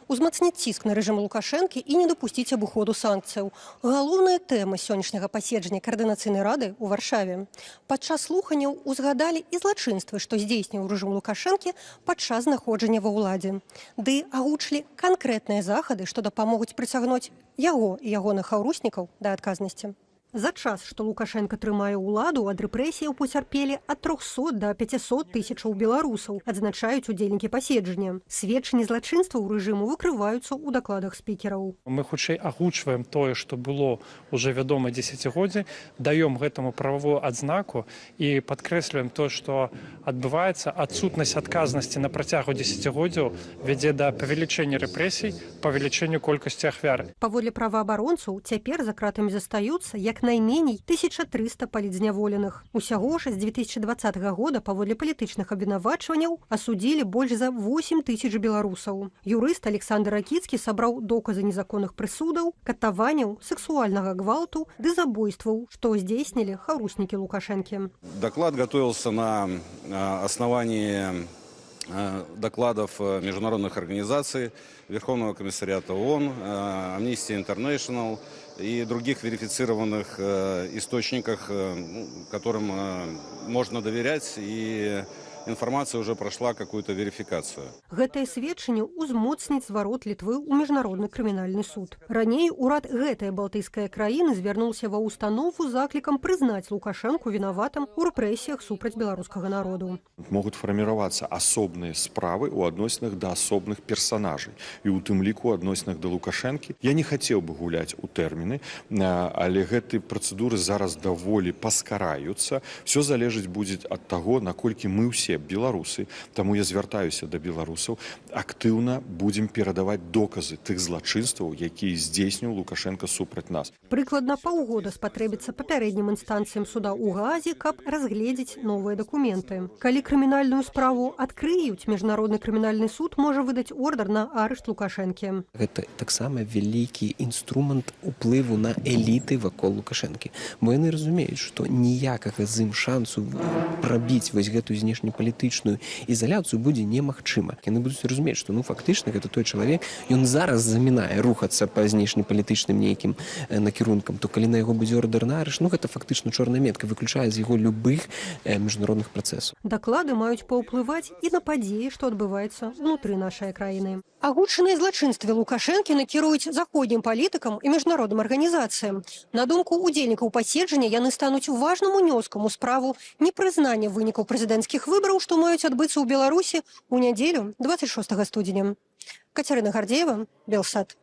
узмацніць ціск на рэжым Лукашэнкі і не дапусціць абыходу санкцыяў. Галоўная тэма сённяшняга паседжання каардынацыйнай рады ў Варшаве. Падчас слуханняў узгадалі і злачынствы, што здзейсніў рэжым Лукашэнкі падчас знаходжання ва ўладзе. Ды агучылі канкрэтныя захады, што дапамогуць прыцягнуць яго і ягоных хаўруснікаў да адказнасці. За час, што Лукашенко трымае ўладу, ад рэпрэсіяў пацярпелі ад 300 да 500 тысячаў беларусаў, адзначаюць удзельнікі паседжання. Сведчанні злачынстваў рэжыму выкрываюцца ў дакладах спікераў. Мы хутчэй агучваем тое, што было ўжо вядома дзесяцігоддзі, даём гэтаму прававую адзнаку і падкрэсліваем то, што адбываецца адсутнасць адказнасці на працягу дзесяцігоддзяў вядзе да павелічэння рэпрэсій, павелічэнню колькасці ахвяр. Паводле праваабаронцаў, цяпер за кратамі застаюцца як найменей 1300 палітзняволеных. Усяго ж з 2020 года паводле палітычных абвінавачванняў асудзілі больш за 8 тысяч беларусаў. Юрыст Александр Ракіцкі сабраў доказы незаконных прысудаў, катаванняў, сексуальнага гвалту ды забойстваў, што здзейснілі хаўруснікі Лукашэнкі. Доклад готовился на основании докладов международных организаций, Верховного комиссариата ООН, Amnesty International и других верифицированных источниках, которым можно доверять, и информация уже прошла какую-то верификацию. Гэтае сведчанне ўзмоцніць зварот Літвы ў міжнародны крымінальны суд. Раней урад гэтай балтыйскай краіны звярнуўся ва установу заклікам прызнаць Лукашэнку вінаватым у рэпрэсіях супраць беларускага народу. Могуць фарміравацца асобныя справы ў адносінах да асобных персанажай і ў тым ліку адносінах да Лукашэнкі. Я не хацеў бы гуляць у тэрміны, але гэтыя працэдуры зараз даволі паскараюцца. Все залежыць будзе ад таго, наколькі мы ўсе беларусы, таму я звяртаюся да беларусаў, актыўна будзем перадаваць доказы тых злачынстваў, якія здзейсніў Лукашенко супраць нас. Прыкладна паўгода спатрэбіцца папярэднім інстанцыям суда ў Гаазе, каб разгледзець новыя дакументы. Калі крымінальную справу адкрыюць, міжнародны крымінальны суд можа выдаць ордар на арышт Лукашэнкі. Гэта таксама вялікі інструмент уплыву на эліты вакол Лукашэнкі. Бо яны разумеюць, што ніякага з ім шансу прабіць вось гэтую знешнепалітычную ізаляцыю будзе немагчыма. Яны будуць разумець, што фактычна гэта той чалавек, ён зараз замінае рухацца па знешнепалітычным нейкім накірункам, то калі на яго будзе ордар на арышт, гэта фактычна чорная метка, выключае з яго любых міжнародных працэсаў. Даклады маюць паўплываць і на падзеі, што адбываецца ўнутры нашай краіны. Агучаныя злачынствы Лукашэнкі накіруюць заходнім палітыкам і міжнародным арганізацыям. На думку удзельнікаў паседжання, яны стануць важным унёскам у справу непрызнання вынікаў прэзідэнцкіх выбараў, што маюць адбыцца ў Беларусі ў нядзелю 26 студзеня. Кацярына Гардзеева, Белсат.